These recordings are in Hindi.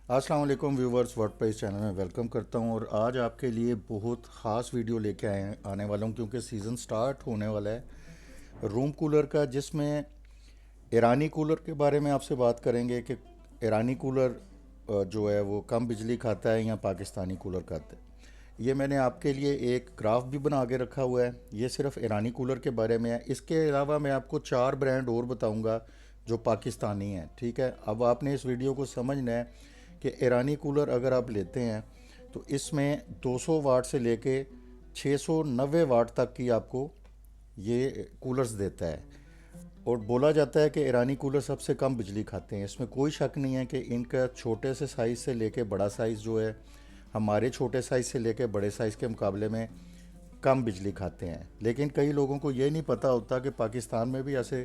अस्सलाम वालेकुम व्यूवर्स, वर्डप्रेस चैनल में वेलकम करता हूं। और आज आपके लिए बहुत ख़ास वीडियो लेके आने वाला हूं क्योंकि सीज़न स्टार्ट होने वाला है रूम कूलर का, जिसमें ईरानी कूलर के बारे में आपसे बात करेंगे कि ईरानी कूलर जो है वो कम बिजली खाता है या पाकिस्तानी कूलर खाता है। ये मैंने आपके लिए एक ग्राफ भी बना के रखा हुआ है। ये सिर्फ ईरानी कूलर के बारे में है। इसके अलावा मैं आपको 4 ब्रांड और बताऊंगा जो पाकिस्तानी हैं। ठीक है, अब आपने इस वीडियो को समझना है कि ईरानी कूलर अगर आप लेते हैं तो इसमें 200 वाट से लेके 690 वाट तक की आपको ये कूलर्स देता है। और बोला जाता है कि ईरानी कूलर सबसे कम बिजली खाते हैं। इसमें कोई शक नहीं है कि इनका छोटे से साइज़ से लेके बड़ा साइज़ जो है हमारे छोटे साइज़ से लेके बड़े साइज़ के मुकाबले में कम बिजली खाते हैं। लेकिन कई लोगों को ये नहीं पता होता कि पाकिस्तान में भी ऐसे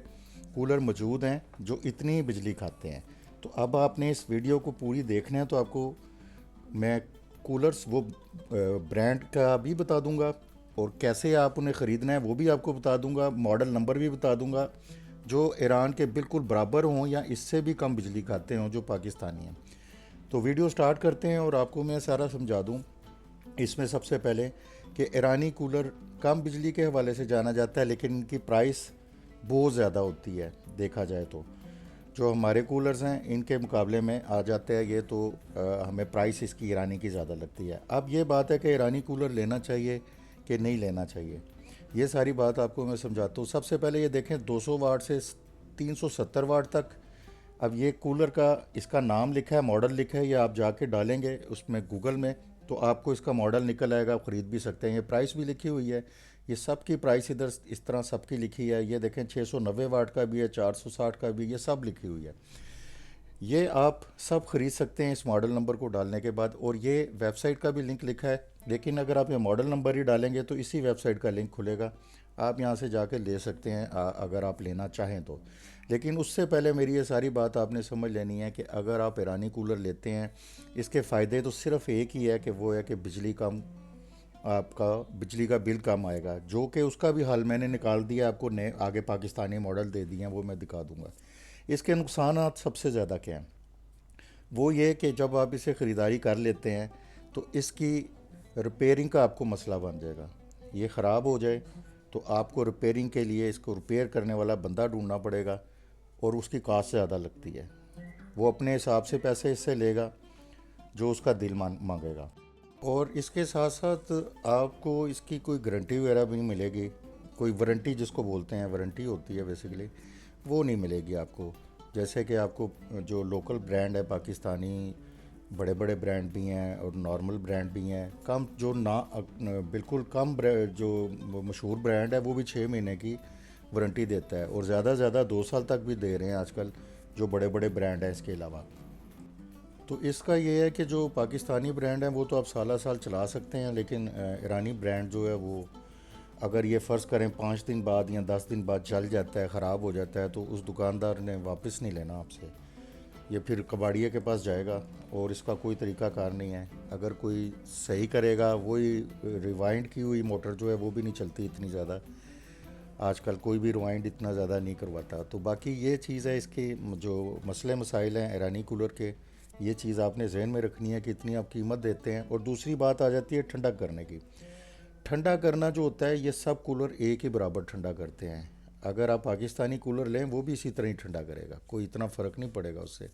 कूलर मौजूद हैं जो इतनी बिजली खाते हैं। तो अब आपने इस वीडियो को पूरी देखना है तो आपको मैं कूलर्स वो ब्रांड का भी बता दूंगा और कैसे आप उन्हें ख़रीदना है वो भी आपको बता दूंगा, मॉडल नंबर भी बता दूंगा, जो ईरान के बिल्कुल बराबर हों या इससे भी कम बिजली खाते हों जो पाकिस्तानी हैं। तो वीडियो स्टार्ट करते हैं और आपको मैं सारा समझा दूं। इसमें सबसे पहले कि ईरानी कूलर कम बिजली के हवाले से जाना जाता है, लेकिन इनकी प्राइस बहुत ज़्यादा होती है। देखा जाए तो जो हमारे कूलर्स हैं इनके मुकाबले में आ जाते हैं ये, तो हमें प्राइस इसकी ईरानी की ज़्यादा लगती है। अब ये बात है कि ईरानी कूलर लेना चाहिए कि नहीं लेना चाहिए, ये सारी बात आपको मैं समझाता हूँ। सबसे पहले ये देखें 200 वाट से 370 वाट तक। अब ये कूलर का इसका नाम लिखा है, मॉडल लिखा है, ये आप जाके डालेंगे उसमें गूगल में तो आपको इसका मॉडल निकल आएगा, आप ख़रीद भी सकते हैं। ये प्राइस भी लिखी हुई है, ये सब की प्राइस इधर इस तरह सबकी लिखी है। ये देखें 690 वाट का भी है, 460 का भी, ये सब लिखी हुई है। ये आप सब ख़रीद सकते हैं इस मॉडल नंबर को डालने के बाद। और ये वेबसाइट का भी लिंक लिखा है, लेकिन अगर आप ये मॉडल नंबर ही डालेंगे तो इसी वेबसाइट का लिंक खुलेगा, आप यहाँ से जाके ले सकते हैं अगर आप लेना चाहें तो। लेकिन उससे पहले मेरी ये सारी बात आपने समझ लेनी है कि अगर आप ईरानी कूलर लेते हैं इसके फ़ायदे तो सिर्फ़ एक ही है कि वो है कि बिजली कम, आपका बिजली का बिल कम आएगा, जो कि उसका भी हल मैंने निकाल दिया, आपको नए आगे पाकिस्तानी मॉडल दे दिए हैं, वो मैं दिखा दूंगा। इसके नुकसान सबसे ज़्यादा क्या हैं, वो ये कि जब आप इसे ख़रीदारी कर लेते हैं तो इसकी रिपेयरिंग का आपको मसला बन जाएगा। ये ख़राब हो जाए तो आपको रिपेयरिंग के लिए इसको रिपेयर करने वाला बंदा ढूंढना पड़ेगा और उसकी कास्ट ज़्यादा लगती है। वो अपने हिसाब से पैसे इससे लेगा जो उसका दिल मांगेगा। और इसके साथ साथ आपको इसकी कोई गारंटी वगैरह भी नहीं मिलेगी, कोई वारंटी जिसको बोलते हैं, वारंटी होती है बेसिकली, वो नहीं मिलेगी आपको। जैसे कि आपको जो लोकल ब्रांड है पाकिस्तानी, बड़े बड़े ब्रांड भी हैं और नॉर्मल ब्रांड भी हैं, कम जो ना बिल्कुल कम जो मशहूर ब्रांड है वो भी 6 महीने की वारंटी देता है और ज़्यादा से ज़्यादा 2 साल तक भी दे रहे हैं आजकल जो बड़े बड़े ब्रांड हैं। इसके अलावा तो इसका ये है कि जो पाकिस्तानी ब्रांड है वो तो आप साला साल चला सकते हैं, लेकिन ईरानी ब्रांड जो है वो अगर ये फ़र्ज़ करें 5 दिन बाद या 10 दिन बाद चल जाता है, ख़राब हो जाता है, तो उस दुकानदार ने वापस नहीं लेना आपसे। ये फिर कबाड़िया के पास जाएगा और इसका कोई तरीका कार नहीं है। अगर कोई सही करेगा, वही रिवाइंड की हुई मोटर जो है वो भी नहीं चलती इतनी ज़्यादा, आजकल कोई भी रिवाइंड इतना ज़्यादा नहीं करवाता। तो बाकी ये चीज़ है, इसके जो मसले मसाइल हैं ईरानी कूलर के, ये चीज़ आपने जहन में रखनी है कि इतनी आप कीमत देते हैं। और दूसरी बात आ जाती है ठंडा करने की। ठंडा करना जो होता है ये सब कूलर एक ही बराबर ठंडा करते हैं। अगर आप पाकिस्तानी कूलर लें वो भी इसी तरह ही ठंडा करेगा, कोई इतना फ़र्क नहीं पड़ेगा उससे।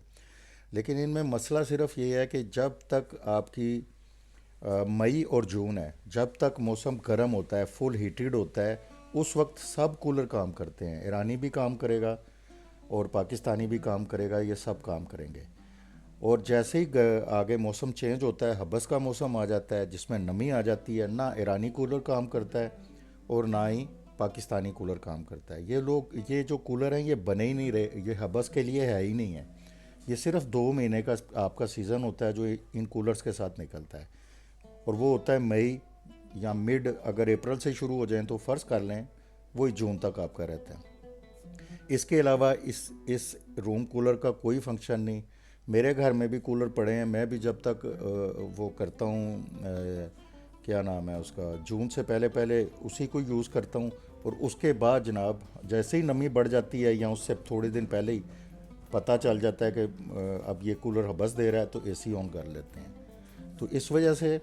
लेकिन इनमें मसला सिर्फ ये है कि जब तक आपकी मई और जून है, जब तक मौसम गर्म होता है, फुल हीटेड होता है, उस वक्त सब कूलर काम करते हैं। ईरानी भी काम करेगा और पाकिस्तानी भी काम करेगा, ये सब काम करेंगे। और जैसे ही आगे मौसम चेंज होता है, हब्स का मौसम आ जाता है जिसमें नमी आ जाती है, ना ईरानी कूलर काम करता है और ना ही पाकिस्तानी कूलर काम करता है। ये जो कूलर हैं ये बने ही नहीं रहे, ये हब्स के लिए है ही नहीं है। ये सिर्फ 2 महीने का आपका सीज़न होता है जो इन कूलर्स के साथ निकलता है, और वो होता है मई या मिड, अगर अप्रैल से शुरू हो जाए तो फ़र्ज़ कर लें वही जून तक आपका रहता है। इसके अलावा इस रूम कूलर का कोई फंक्शन नहीं। मेरे घर में भी कूलर पड़े हैं, मैं भी जब तक वो करता हूँ, क्या नाम है उसका, जून से पहले पहले उसी को यूज़ करता हूँ। और उसके बाद जनाब जैसे ही नमी बढ़ जाती है या उससे थोड़े दिन पहले ही पता चल जाता है कि अब ये कूलर हबस दे रहा है तो एसी ऑन कर लेते हैं। तो इस वजह से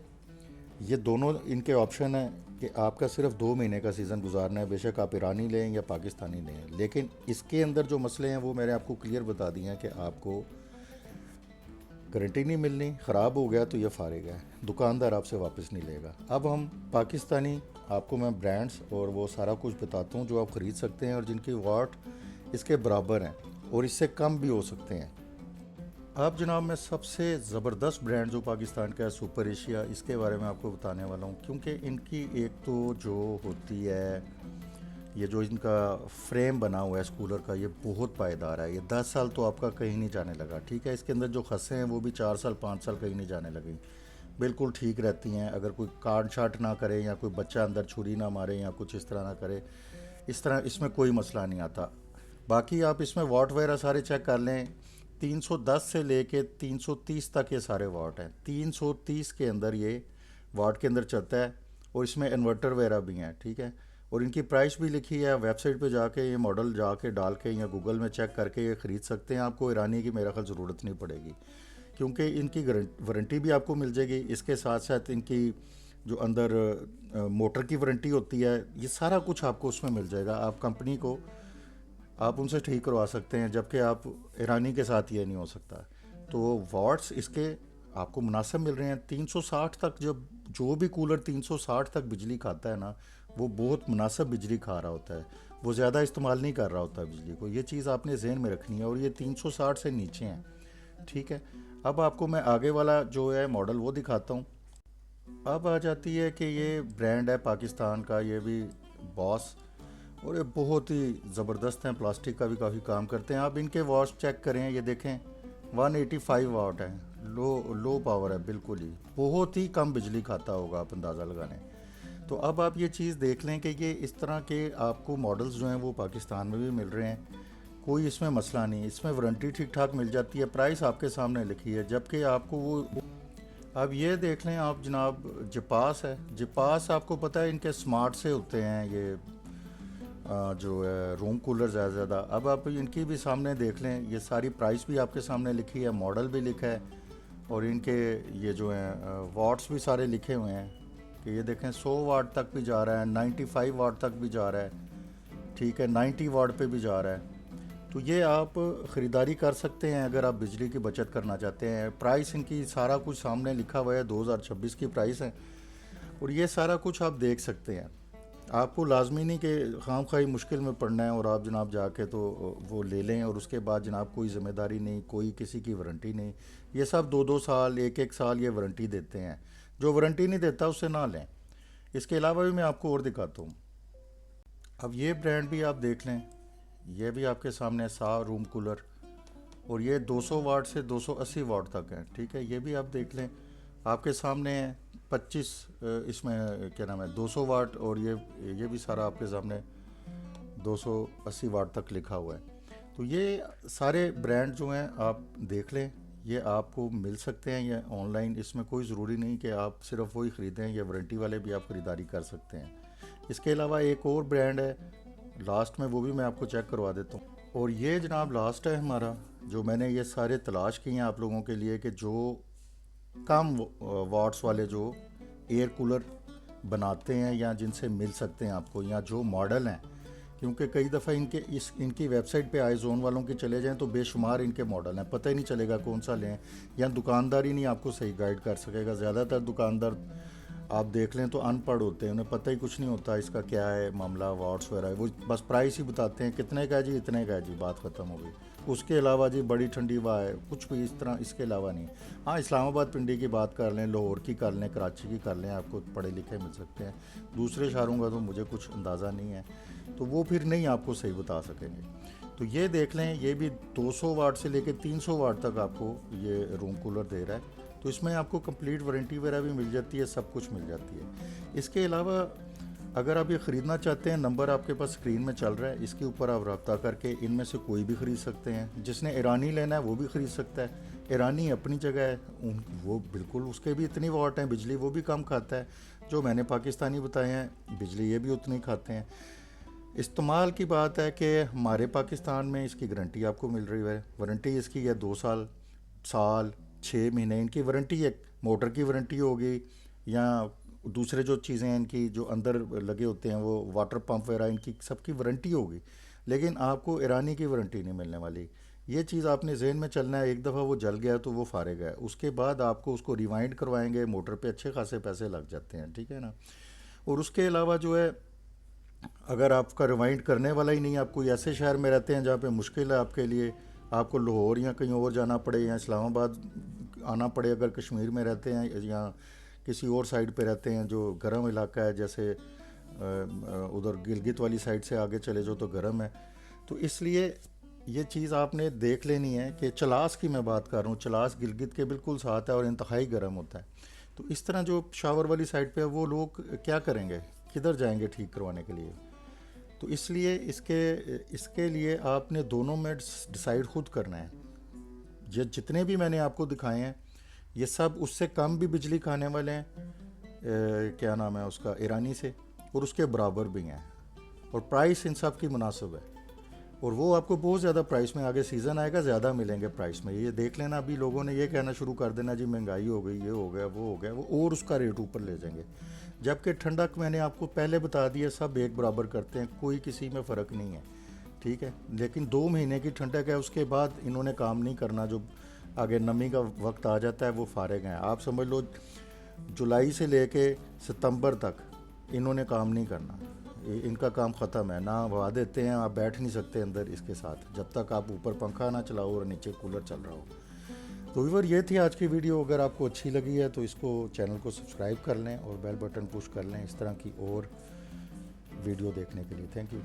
ये दोनों इनके ऑप्शन है कि आपका सिर्फ 2 महीने का सीज़न गुजारना है, बेशक आप ईरानी लें या पाकिस्तानी लें। लेकिन इसके अंदर जो मसले हैं वो मैंने आपको क्लियर बता दिए हैं कि आपको गारंटी नहीं मिलनी, ख़राब हो गया तो ये फारिग है, दुकानदार आपसे वापस नहीं लेगा। अब हम पाकिस्तानी आपको मैं ब्रांड्स और वो सारा कुछ बताता हूँ जो आप ख़रीद सकते हैं और जिनकी वाट इसके बराबर हैं और इससे कम भी हो सकते हैं। अब जनाब मैं सबसे ज़बरदस्त ब्रांड जो पाकिस्तान का है सुपर एशिया, इसके बारे में आपको बताने वाला हूँ। क्योंकि इनकी एक तो जो होती है, ये जो इनका फ्रेम बना हुआ है इस कूलर का, ये बहुत पायदार है। ये 10 साल तो आपका कहीं नहीं जाने लगा, ठीक है। इसके अंदर जो खसें हैं वो भी 4 साल 5 साल कहीं नहीं जाने लगी, बिल्कुल ठीक रहती हैं। अगर कोई काट छाट ना करे या कोई बच्चा अंदर छुरी ना मारे या कुछ इस तरह ना करे, इस तरह इसमें कोई मसला नहीं आता। बाकी आप इसमें वाट वगैरह सारे चेक कर लें, 310 से लेके 330 तक ये सारे वाट हैं। 330 के अंदर ये वाट के अंदर चलता है और इसमें इन्वर्टर वगैरह भी हैं, ठीक है। और इनकी प्राइस भी लिखी है, वेबसाइट पे जाके ये मॉडल जाके डाल के या गूगल में चेक करके ये ख़रीद सकते हैं। आपको ईरानी की मेरा ख्याल ज़रूरत नहीं पड़ेगी, क्योंकि इनकी वारंटी भी आपको मिल जाएगी। इसके साथ साथ इनकी जो अंदर मोटर की वारंटी होती है, ये सारा कुछ आपको उसमें मिल जाएगा। आप कंपनी को आप उनसे ठीक करवा सकते हैं, जबकि आप ईरानी के साथ ये नहीं हो सकता। तो वाट्स इसके आपको मुनासिब मिल रहे हैं। 360 तक जब जो भी कूलर 360 तक बिजली खाता है ना, वो बहुत मुनासिब बिजली खा रहा होता है, वो ज़्यादा इस्तेमाल नहीं कर रहा होता बिजली को। ये चीज़ आपने जहन में रखनी है। और ये 360 से नीचे हैं, ठीक है। अब आपको मैं आगे वाला जो है मॉडल वो दिखाता हूँ। अब आ जाती है कि ये ब्रांड है पाकिस्तान का, ये भी बॉस, और ये बहुत ही ज़बरदस्त हैं, प्लास्टिक का भी काफ़ी काम करते हैं। आप इनके वाट्स चेक करें, ये देखें 185 वाट है, लो पावर है, बिल्कुल ही बहुत ही कम बिजली खाता होगा, आप अंदाज़ा लगाने। तो अब आप ये चीज़ देख लें कि ये इस तरह के आपको मॉडल्स जो हैं वो पाकिस्तान में भी मिल रहे हैं, कोई इसमें मसला नहीं। इसमें वारंटी ठीक ठाक मिल जाती है, प्राइस आपके सामने लिखी है, जबकि आपको वो अब ये देख लें आप जनाब, जिपास है। जिपास आपको पता है इनके स्मार्ट से होते हैं ये जो है रूम कूलर ज़्यादा। अब आप इनकी भी सामने देख लें, ये सारी प्राइस भी आपके सामने लिखी है, मॉडल भी लिखा है, और इनके ये जो हैं वाट्स भी सारे लिखे हुए हैं कि ये देखें 100 वाट तक भी जा रहा है, 95 वाट तक भी जा रहा है, ठीक है, 90 वाट पे भी जा रहा है। तो ये आप ख़रीदारी कर सकते हैं अगर आप बिजली की बचत करना चाहते हैं। प्राइस इनकी सारा कुछ सामने लिखा हुआ है, 2026 की प्राइस है, और ये सारा कुछ आप देख सकते हैं। आपको लाजमी नहीं कि खाम खाई मुश्किल में पड़ना है और आप जनाब जाके तो वो ले लें और उसके बाद जनाब कोई ज़िम्मेदारी नहीं, कोई किसी की वारंटी नहीं। ये सब 2-2 साल 1-1 साल ये वारंटी देते हैं। जो वारंटी नहीं देता उससे ना लें। इसके अलावा भी मैं आपको और दिखाता हूँ। अब ये ब्रांड भी आप देख लें, ये भी आपके सामने सा रूम कूलर, और ये 200 वाट से 280 वाट तक है, ठीक है। ये भी आप देख लें, आपके सामने है 25 इसमें क्या नाम है 200 वाट, और ये भी सारा आपके सामने 280 वाट तक लिखा हुआ है। तो ये सारे ब्रांड जो हैं आप देख लें, ये आपको मिल सकते हैं ये ऑनलाइन। इसमें कोई ज़रूरी नहीं कि आप सिर्फ वही ख़रीदें, ये वारंटी वाले भी आप ख़रीदारी कर सकते हैं। इसके अलावा एक और ब्रांड है लास्ट में, वो भी मैं आपको चेक करवा देता हूँ। और ये जनाब लास्ट है हमारा, जो मैंने ये सारे तलाश किए हैं आप लोगों के लिए कि जो कम वाट्स वाले जो एयर कूलर बनाते हैं या जिनसे मिल सकते हैं आपको, या जो मॉडल हैं। क्योंकि कई दफ़ा इनकी वेबसाइट पे आईजोन वालों की चले जाएं तो बेशुमार इनके मॉडल हैं, पता ही नहीं चलेगा कौन सा लें, या दुकानदार ही नहीं आपको सही गाइड कर सकेगा। ज़्यादातर दुकानदार आप देख लें तो अनपढ़ होते हैं, उन्हें पता ही कुछ नहीं होता इसका क्या है मामला, वाट्स वगैरह, वो बस प्राइस ही बताते हैं, कितने का है जी, इतने का है जी, बात ख़त्म हो गई। उसके अलावा जी बड़ी ठंडी हवा है, कुछ भी इस तरह इसके अलावा नहीं। हाँ, इस्लामाबाद पिंडी की बात कर लें, लाहौर की कर लें, कराची की कर लें, आपको पढ़े लिखे मिल सकते हैं। दूसरे शहरों का तो मुझे कुछ अंदाज़ा नहीं है, तो वो फिर नहीं आपको सही बता सकेंगे। तो ये देख लें, ये भी 200 वाट से लेकर 300 वाट तक आपको ये रूम कूलर दे रहा है। तो इसमें आपको कंप्लीट वारंटी वगैरह भी मिल जाती है, सब कुछ मिल जाती है। इसके अलावा अगर आप ये ख़रीदना चाहते हैं, नंबर आपके पास स्क्रीन में चल रहा है, इसके ऊपर आप रब्ता करके इनमें से कोई भी ख़रीद सकते हैं। जिसने ईरानी लेना है वो भी ख़रीद सकता है, ईरानी अपनी जगह है, वो बिल्कुल उसके भी इतनी वाट हैं, बिजली वो भी कम खाता है। जो मैंने पाकिस्तानी बताए हैं बिजली ये भी उतनी खाते हैं। इस्तेमाल की बात है कि हमारे पाकिस्तान में इसकी गारंटी आपको मिल रही है। वारंटी इसकी है 2 साल, साल, 6 महीने इनकी वारंटी है। मोटर की वारंटी होगी या दूसरे जो चीज़ें हैं इनकी जो अंदर लगे होते हैं वो वाटर पंप वगैरह, इनकी सबकी वारंटी होगी। लेकिन आपको ईरानी की वारंटी नहीं मिलने वाली। ये चीज़ आपने जहन में चलना है। एक दफ़ा वो जल गया तो वो फारेग है, उसके बाद आपको उसको रिवाइंड करवाएंगे, मोटर पे अच्छे खासे पैसे लग जाते हैं, ठीक है ना। और उसके अलावा जो है, अगर आपका रिवाइंड करने वाला ही नहीं, आप कोई ऐसे शहर में रहते हैं जहाँ पे मुश्किल है आपके लिए, आपको लाहौर या कहीं और जाना पड़े या इस्लामाबाद आना पड़े, अगर कश्मीर में रहते हैं या किसी और साइड पे रहते हैं जो गर्म इलाका है, जैसे उधर गिलगित वाली साइड से आगे चले जाओ तो गर्म है। तो इसलिए ये चीज़ आपने देख लेनी है कि चलास की मैं बात कर रहा हूँ, चलास गिलगित के बिल्कुल साथ है और इंतहाई गर्म होता है। तो इस तरह जो शावर वाली साइड पे है वो लोग क्या करेंगे, किधर जाएंगे ठीक करवाने के लिए। तो इसलिए इसके इसके लिए आपने दोनों में डिसाइड खुद करना है। ये जितने भी मैंने आपको दिखाए हैं ये सब उससे कम भी बिजली खाने वाले हैं, क्या नाम है उसका, ईरानी से, और उसके बराबर भी हैं। और प्राइस इन सब की मुनासिब है। और वो आपको बहुत ज़्यादा प्राइस में, आगे सीज़न आएगा ज़्यादा मिलेंगे प्राइस में, ये देख लेना। अभी लोगों ने ये कहना शुरू कर देना जी महंगाई हो गई, ये हो गया, वो हो गया, वो और उसका रेट ऊपर ले जाएंगे। जबकि ठंडक मैंने आपको पहले बता दिया, सब एक बराबर करते हैं, कोई किसी में फ़र्क नहीं है, ठीक है। लेकिन 2 महीने की ठंडक है, उसके बाद इन्होंने काम नहीं करना। जो आगे नमी का वक्त आ जाता है वो फारेग हैं। आप समझ लो जुलाई से लेके सितंबर तक इन्होंने काम नहीं करना, इनका काम ख़त्म है। ना हवा देते हैं, आप बैठ नहीं सकते अंदर इसके साथ जब तक आप ऊपर पंखा ना चलाओ और नीचे कूलर चल रहा हो। तो व्यूअर, ये थी आज की वीडियो। अगर आपको अच्छी लगी है तो इसको चैनल को सब्सक्राइब कर लें और बेल बटन पुश कर लें इस तरह की और वीडियो देखने के लिए। Thank you.